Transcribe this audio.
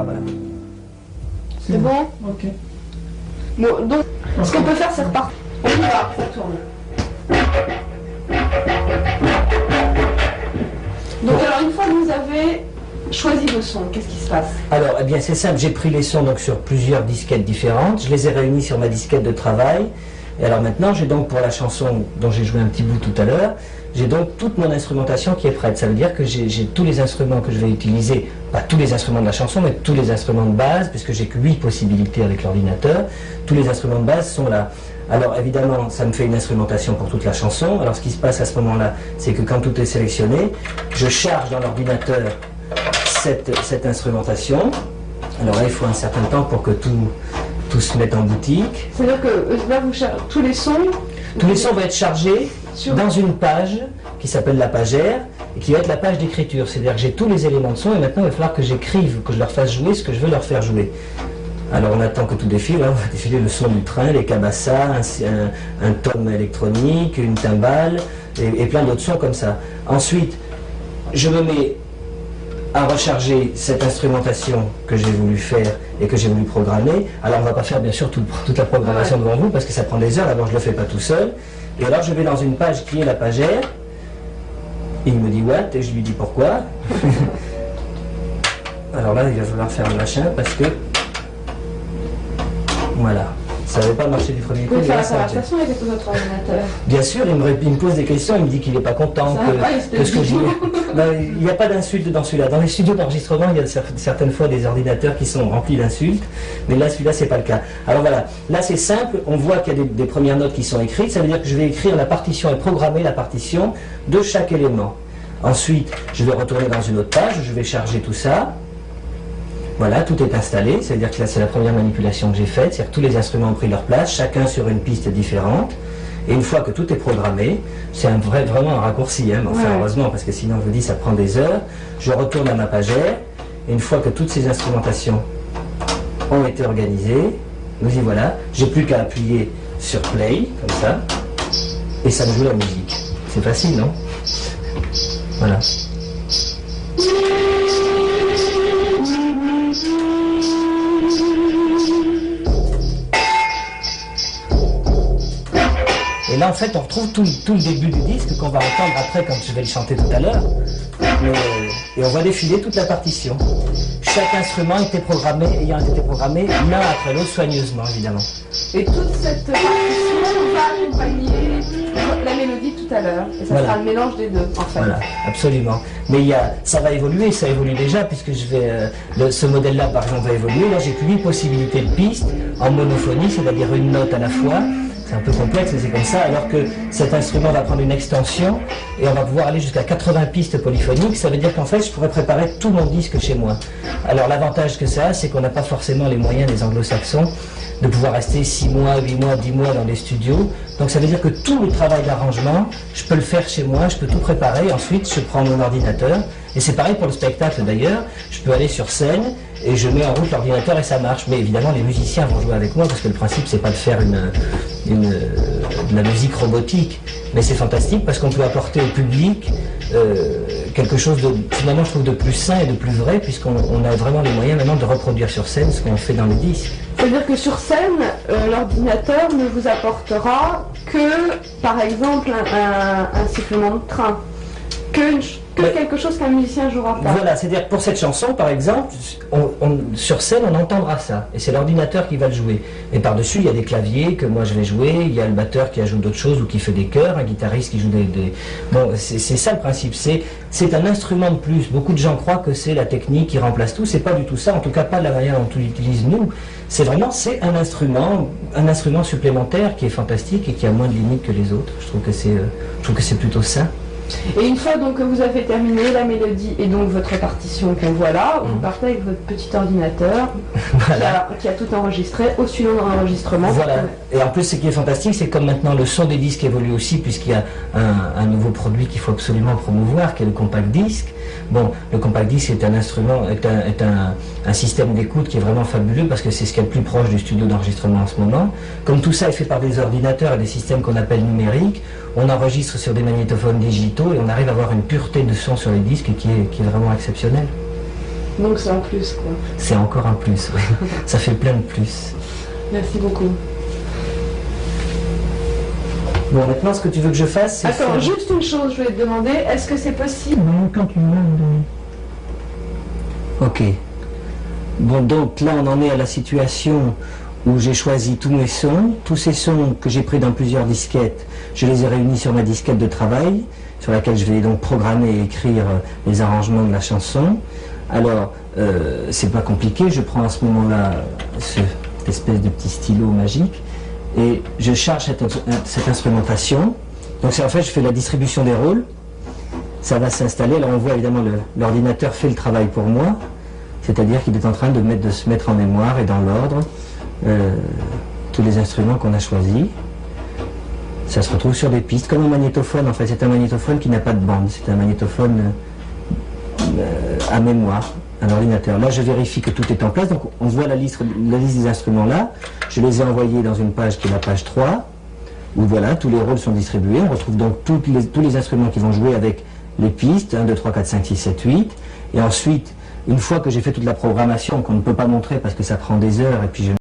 voilà. C'est bon? Ok. Bon, donc, ce qu'on peut faire, c'est repartir. On y va, ça tourne. Donc, alors, une fois que vous avez choisi vos sons, qu'est-ce qui se passe? Alors, eh bien, c'est simple, j'ai pris les sons donc, sur plusieurs disquettes différentes, je les ai réunis sur ma disquette de travail, et alors maintenant, j'ai donc pour la chanson dont j'ai joué un petit bout tout à l'heure, j'ai donc toute mon instrumentation qui est prête. Ça veut dire que j'ai tous les instruments que je vais utiliser, pas tous les instruments de la chanson, mais tous les instruments de base, puisque j'ai que 8 possibilités avec l'ordinateur, tous les instruments de base sont là. Alors évidemment, ça me fait une instrumentation pour toute la chanson. Alors ce qui se passe à ce moment-là, c'est que quand tout est sélectionné, je charge dans l'ordinateur cette instrumentation. Alors là, il faut un certain temps pour que tout se mette en boutique. C'est-à-dire que là, vous cherchez tous les sons. Tous les sons vont être chargés dans une page qui s'appelle la page R et qui va être la page d'écriture. C'est-à-dire que j'ai tous les éléments de son et maintenant il va falloir que j'écrive, que je leur fasse jouer ce que je veux leur faire jouer. Alors on attend que tout défile, hein. On va défiler le son du train, les cabassas, un tome électronique, une timbale et plein d'autres sons comme ça. Ensuite, je me mets à recharger cette instrumentation que j'ai voulu faire et que j'ai voulu programmer. Alors on ne va pas faire bien sûr toute la programmation devant vous parce que ça prend des heures, d'abord je ne le fais pas tout seul. Et alors je vais dans une page qui est la page R, il me dit what et je lui dis pourquoi. Alors là il va falloir faire le machin parce que voilà. Ça n'avait pas marché du premier coup. Vous pouvez faire la conversation avec votre ordinateur. Bien sûr, il me pose des questions, il me dit qu'il n'est pas content que ce que je il n'y a pas d'insultes dans celui-là. Dans les studios d'enregistrement, il y a certaines fois des ordinateurs qui sont remplis d'insultes, mais là, celui-là, c'est pas le cas. Alors voilà, là c'est simple, on voit qu'il y a des premières notes qui sont écrites, ça veut dire que je vais écrire la partition et programmer la partition de chaque élément. Ensuite, je vais retourner dans une autre page, je vais charger tout ça. Voilà, tout est installé, c'est-à-dire que là c'est la première manipulation que j'ai faite, c'est-à-dire que tous les instruments ont pris leur place, chacun sur une piste différente, et une fois que tout est programmé, c'est vraiment un raccourci, hein, enfin heureusement, parce que sinon je vous dis ça prend des heures, je retourne à ma page R, et une fois que toutes ces instrumentations ont été organisées, nous y voilà, j'ai plus qu'à appuyer sur play, comme ça, et ça me joue la musique. C'est facile, non? Voilà. Et là, en fait, on retrouve tout le début du disque qu'on va entendre après quand je vais le chanter tout à l'heure. Et on va défiler toute la partition. Chaque instrument ayant été programmé l'un après l'autre soigneusement, évidemment. Et toute cette partition va accompagner la mélodie tout à l'heure. Et ça sera le mélange des deux, en fait. Voilà, absolument. Mais ça va évoluer, ça évolue déjà, puisque ce modèle-là, par exemple, va évoluer. Là, j'ai 8 possibilités de pistes en monophonie, c'est-à-dire une note à la fois. C'est un peu complexe, mais c'est comme ça, alors que cet instrument va prendre une extension et on va pouvoir aller jusqu'à 80 pistes polyphoniques. Ça veut dire qu'en fait, je pourrais préparer tout mon disque chez moi. Alors l'avantage que ça a, c'est qu'on n'a pas forcément les moyens des anglo-saxons de pouvoir rester 6 mois, 8 mois, 10 mois dans des studios. Donc ça veut dire que tout le travail d'arrangement, je peux le faire chez moi, je peux tout préparer, ensuite je prends mon ordinateur. Et c'est pareil pour le spectacle d'ailleurs, je peux aller sur scène et je mets en route l'ordinateur et ça marche. Mais évidemment les musiciens vont jouer avec moi parce que le principe c'est pas de faire de la musique robotique. Mais c'est fantastique parce qu'on peut apporter au public quelque chose de, finalement je trouve, de plus sain et de plus vrai puisqu'on a vraiment les moyens maintenant de reproduire sur scène ce qu'on fait dans les disques. C'est-à-dire que sur scène, l'ordinateur ne vous apportera que, par exemple, un sifflement de train, que quelque chose qu'un musicien jouera pas. Voilà, c'est-à-dire pour cette chanson, par exemple, sur scène, on entendra ça, et c'est l'ordinateur qui va le jouer. Et par-dessus, il y a des claviers que moi je vais jouer, il y a le batteur qui ajoute d'autres choses ou qui fait des chœurs, un guitariste qui joue des... Bon, c'est ça le principe, c'est un instrument de plus. Beaucoup de gens croient que c'est la technique qui remplace tout, c'est pas du tout ça, en tout cas pas de la manière dont on l'utilise nous. C'est un instrument supplémentaire qui est fantastique et qui a moins de limites que les autres. Je trouve que c'est plutôt ça. Et une fois donc que vous avez terminé la mélodie et donc votre partition qu'on voit là, vous partez avec votre petit ordinateur qui a tout enregistré au studio d'enregistrement. Voilà. Et en plus, ce qui est fantastique, c'est comme maintenant le son des disques évolue aussi, puisqu'il y a un nouveau produit qu'il faut absolument promouvoir, qui est le compact disc. Bon, le compact disc est un instrument, est un système d'écoute qui est vraiment fabuleux parce que c'est ce qui est le plus proche du studio d'enregistrement en ce moment. Comme tout ça est fait par des ordinateurs et des systèmes qu'on appelle numériques, on enregistre sur des magnétophones digitaux et on arrive à avoir une pureté de son sur les disques qui est vraiment exceptionnelle. Donc c'est en plus, quoi. C'est encore un plus, oui. Ça fait plein de plus. Merci beaucoup. Bon, maintenant, ce que tu veux que je fasse, c'est Attends, faire... juste une chose, je vais te demander, est-ce que c'est possible? Non, quand tu veux. Ok. Bon, donc là, on en est à la situation où j'ai choisi tous mes sons. Tous ces sons que j'ai pris dans plusieurs disquettes, je les ai réunis sur ma disquette de travail, sur laquelle je vais donc programmer et écrire les arrangements de la chanson. Alors, c'est pas compliqué, je prends à ce moment-là cette espèce de petit stylo magique et je charge cette instrumentation. Donc en fait, je fais la distribution des rôles. Ça va s'installer. Alors on voit évidemment l'ordinateur fait le travail pour moi, c'est-à-dire qu'il est en train de se mettre en mémoire et dans l'ordre tous les instruments qu'on a choisis. Ça se retrouve sur des pistes, comme un magnétophone. En fait, c'est un magnétophone qui n'a pas de bande. C'est un magnétophone à mémoire, un ordinateur. Là, je vérifie que tout est en place. Donc, on voit la liste des instruments là. Je les ai envoyés dans une page qui est la page 3, où voilà, tous les rôles sont distribués. On retrouve donc tous les instruments qui vont jouer avec les pistes, 1, 2, 3, 4, 5, 6, 7, 8. Et ensuite, une fois que j'ai fait toute la programmation, qu'on ne peut pas montrer parce que ça prend des heures, et puis je